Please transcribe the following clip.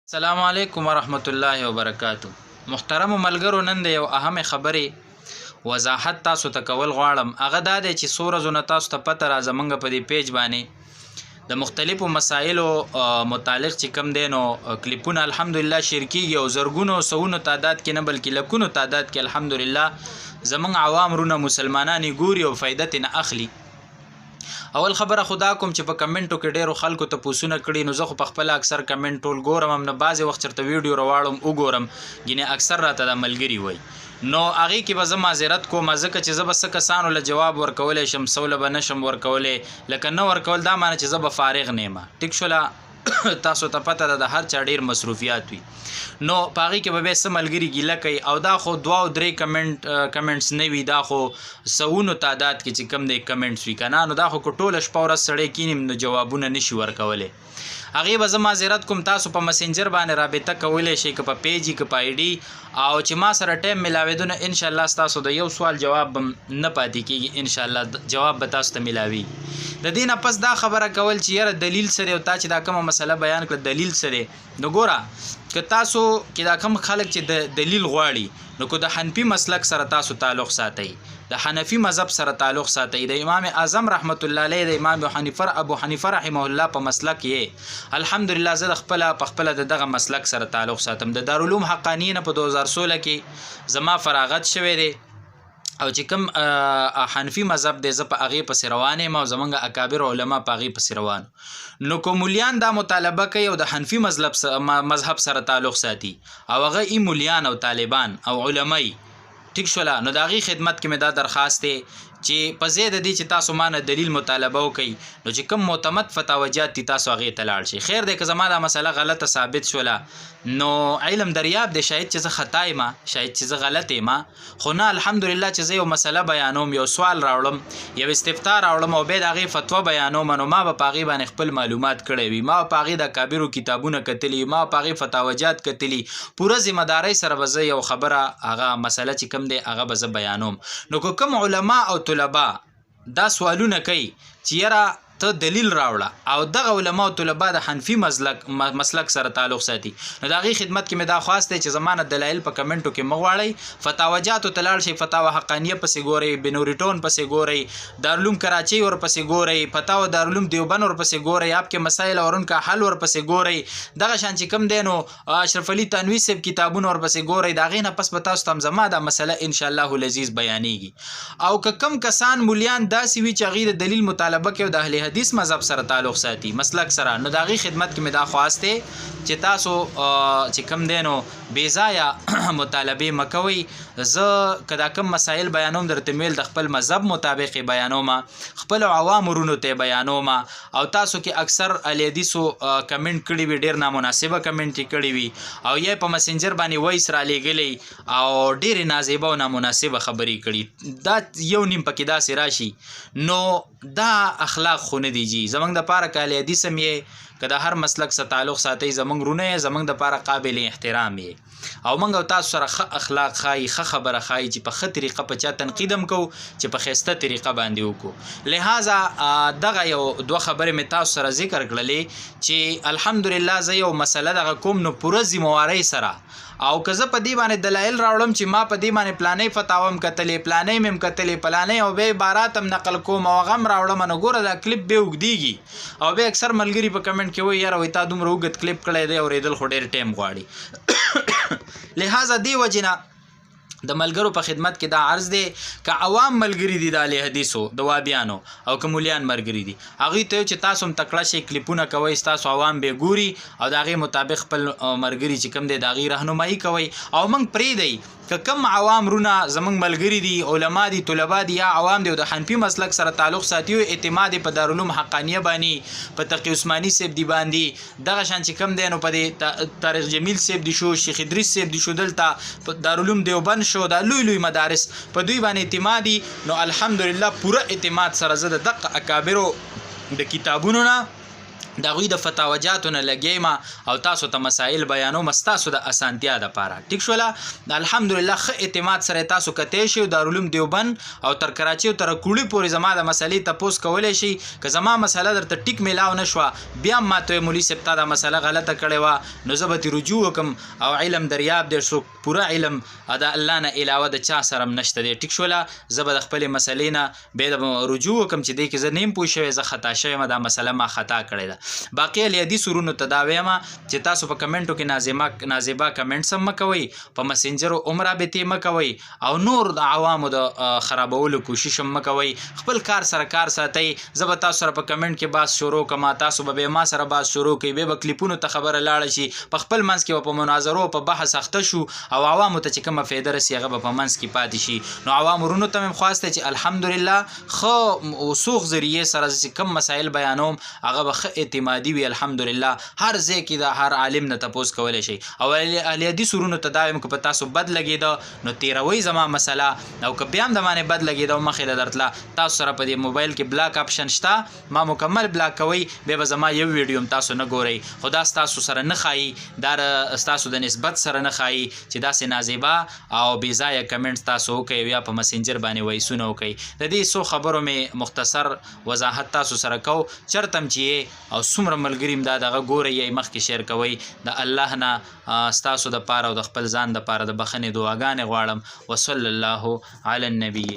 السلام علیکم ورحمت الله وبرکاتو. محترم ملګرو، نن د یو اهم خبرې وضاحت تاسو ته کول غواړم. هغه دا دی چې څو ورځو نه تاسو ته پته را زمونږ په دې پیج باندې د مختلفو مسایلو متعلق چې کم دی نو کلیپونه الحمدلله شیر کېږي او زرګونو سوونو تعداد کې نه بلکې لکونو تعداد کې الحمدلله زمونږ عوام رونه مسلمانان ګوري او فایده ترې نه اخلي. اول خبره خدا کوم چې په کمنټو کې ډیرو خلکو ته پوښتنه کړي، نو زه خو په خپل اکثر کمنټ ټول ګورم، هم نه بعضې وخت چېرته ویډیو راواړم وګورم، ګینې اکثر راته د ملګري وایي. نو هغې کې به زه معذرت کوم، ځکه چې زه به څه کسانو له جواب ورکولی شم، څو له به نشم ورکولی، لکه نه ورکول دا معنی چې زه به فارغ نه یم. ټیک شوله؟ تاسو ته پته ده د هر چا ډېر مصروفیات وي، نو په هغې کې به بیا څه ملګري ګیله کوي، او دا خو 2 او 3 کمنټس نه وي، دا خو سوونو تعداد کې چې کم دی کمنټس وي که نه، نو دا خو که ټوله شپه ورځ سړی کینیم نو جوابونه نشي ورکولی. هغې به زه معذرت کوم، تاسو په مسنجر باندې رابطه کولی شئ، که په پیج که په آی ډي، او چې ما سره ټایم میلاوېدو نه انشاءالله ستاسو د یو سوال جواب به نه پاتې کېږي، انشاءالله جواب به تاسو ته میلاویږي. د دې نه پس دا خبره کول چې یاره دلیل څه دی او تا چې دا کومه مسله بیان کړه دلیل څه دی، نو ګوره که تاسو کې دا کوم خلک چې د دلیل غواړي، نو که د حنفي مسلک سره تاسو تعلق ساتئ، د حنفي مذهب سره تعلق ساتئ، د امام اعظم رحمت الله علیه، د امام ابو حنیفه رحمه الله په مسلک یې الحمدلله زه په خپله د دغه مسلک سره تعلق ساتم. د دارالعلوم حقانیه نه په 2016 کې زما فراغت شوی دی، او چې کوم حنفي مذهب دی زه په هغې پسې روان یم، او زمونږ اکابر علما په هغې پسې روان. نو که مولیان دا مطالبه کوي او د حنفي مذهب سره تعلق ساتي، او هغه ای مولیان او طالبان او علمای، ټیک شوله، نو د هغې خدمت کې مې دا درخواست دی چې په ځای د دې چې تاسو ما نه دلیل مطالبه وکئ، نو چې کوم معتمد فتاوجات دي تاسو هغې ته لاړ شئ. خیر دی که زما دا مسله غلطه ثابت شوله، نو علم دریاب دی، شاید چې زه خطا یم، شاید چې زه غلط یم، خو نه الحمدلله چې زه یو مسله بیانوم، یو سوال راوړم، یو استفتاء راوړم، او بیا د هغې فتوا بیانوم، نو ما به په هغې باندې خپل معلومات کړی وي، ما به په هغې د کابرو کتابونه کتلي، ما به په هغې فتاوجات کتلي، پوره ذمهدارۍ سره به زه یو خبره هغه مسله چې کوم دی هغه به زه بیانوم. نو که کوم علما او طلبا دا سوالونه کوي چې یاره ته دلیل راوړه، او دغه علما او طلبا د حنفي مسلک سره تعلق ساتي، نو د هغې خدمت کې مې دا خواست دی چې زما نه دلایل په کمنټو کې مه غواړئ، فتاوجاتو ته لاړ شئ، فتاوا حقانیه پسې ګورئ، بنوریټون پسې ګورئ، دارالعلوم کراچۍ ورپسې ګورئ، فتاوا دارالعلوم دیوبند ورپسې ګورئ، آپ کې مسایل اور ان کا حل ورپسې ګورئ، دغه شان چې کوم دی نو اشرف علي تنوي صاحب کتابونه ورپسې ګورئ، د هغې نه پس به تاسو ته هم زما دا مسله انشاءالله العزیز بیانېږي. او که کم کسان مولیان داسې وي چې هغې د دلیل مطالبه کوي او د اهل حدیث مذهب سره تعلق ساتي، مسلک سره، نو د هغې خدمت کې مې دا خواست دی چې تاسو چې کوم دی نو بېځایه مطالبې مه کوئ. زه که دا کوم مسایل بیانوم درته میل د خپل مذهب مطابق یې بیانوم، خپلو عوامو رونو ته یې بیانوم، او تاسو کې اکثر اهل حدیثو کمنټ کړي وي، ډېر نامناسبه کمنټ یې کړي وي، او یا په مسنجر باندې وایس رالیږلی او ډېرې نازیبه او نامناسبه خبرې کړي، دا یو نیم پکې داسې راشي، نو دا اخلاق خو نه دی جي. زمونږ دپاره که اهل حدیث هم یې، که د هر مسلک سره تعلق ساتئ، زمونږ رونه یې، زمونږ دپاره قابل احترام یې، او موږ او تاسو سره ښه اخلاق ښایي، ښه خبره ښایي، چې په ښه طریقه په چا تنقید هم کوو، چې په ښایسته طریقه باندې وکړو. لہذا دغه یو 2 خبرې مې تاسو سره ذکر کړلې چې الحمدلله زه یو مسله دغه کوم نو پوره ذمهوارۍ سره، او که زه په دې باندې دلایل راوړم چې ما په دې باندې پلانۍ فتاوا هم کتلې، پلانۍ مې هم کتلې، پلانۍ او بیا عبارات هم نقل کوم او هغه هم راوړم، نو ګوره دا کلیپ بیا اوږدېږي، او بیا اکثر ملګري په کمنټ کې وایي یاره وایي تا دومره اوږد کلیپ کړی دی، اورېدل خو ډېر ټایم غواړي. لہذا دې وجې نه د ملګرو په خدمت کې دا عرض دی، که عوام ملګري دي د اهل حدیثو د وابیانو، او که مولیان ملګري دي، هغوی ته چې تاسو هم تکړه شئ، کلیپونه کوئ، ستاسو عوام به ګوري، او د هغې مطابق خپل ملګري چې کوم دی د هغې رهنمایي کوئ، او موږ پرېږدئ که کم عوام رونه زمونږ ملګري دي، علما دي، طلبا دي، یا عوام دي، او د حنفي مسلک سره تعلق ساتي، اعتماد په دارالعلوم حقانیه باندې، په تقي عثماني صاحب دی باندې، دغه شان چې کوم دی نو په دې طارق جمیل صاحب دی شو، شیخ ادریس صاحب دی شو، دلته په دارالعلوم دیوبند شو، دا لوی مدارس په دوی باندې اعتماد دي، نو الحمدلله پوره اعتماد سره زه د دغه اکابرو د کتابونو نه د هغوی د فتاوجاتو نه لګیم او تاسو ته مسایل بیانوم ستاسو د اسانتیا دپاره. ټیک شوله. الحمدلله ښه اعتماد سره تاسو کتی شئ دارالعلوم دیوبند او تر کراچي او تر کوړي پورې زما د مسلې تپوس کولی شئ. که زما مسله درته ټیک میلاو نه شوه بیا هم ماته مولي صاحب تا دا مسله غلطه کړې وه نو زه به ترې رجوع وکړم او علم دریاب دی څوک پوره علم د الله نه علاوه د چا سره هم نشته دی. ټیک شوله. زه به د خپلې مسلې نه بیا د رجوع وکړم چې دی کې زه نه یم پوه شوی زه خطا شوی یم دا مسله ما خطا کړې ده. باقي الیدي سرونو ته دا وایم چې تاسو په کمنټو کې نازیبا کمنټس هم مه کوئ په مسنجرو هم رابطې مه کوئ او نور د عوامو د خرابولو کوشش هم مه کوئ. خپل کار سره کار ساتئ. زه به تاسو سره په کمنټ کې باس شروع کړم تاسو به بیا ما سره باس شروع کوئ بیا به کلیپونو ته خبره لاړه شي په خپل منځ کې به په مناظرو په بحث اخته شو او عوامو ته چې کومه فایده رسي هغه به په منځ کې پاتې شي. نو عوامو ورونو ته مې خواسته چې الحمدلله ښه وثوق ذریعې سره چې کوم مسایل بیانوم هغه به ښه اعتمادي وي. الحمدلله هر ځای کې د هر عالم نه تپوس کولی شي او اهل حدیث ورونو ته دا وایم که په تاسو بد لګېده نو تیروئ زما مسله او که بیا هم د باندې بد لګېده او مخې له درتله تاسو سره په دې موبایل کې بلاک آپشن شته ما مکمل بلاک کوئ بیا به زما یو ویډیو هم تاسو نه ګورئ خو دا ستاسو سره نه ښایي دا ستاسو د نسبت سره نه ښایي چې داسې نازیبا او بېځایه کمنټس تاسو وکئ یا په مسنجر باندې وایسونه وکئ. د دې څو خبرو مې مختصر وضاحت تاسو سره کو. چرته هم چې او څومره ملګري دا دغه ګورئ یې مخکې شیر کوئ. د الله نه ستاسو دپاره او د خپل ځان دپاره د بخښنې دعاګانې غواړم. وصلی الله علی النبي.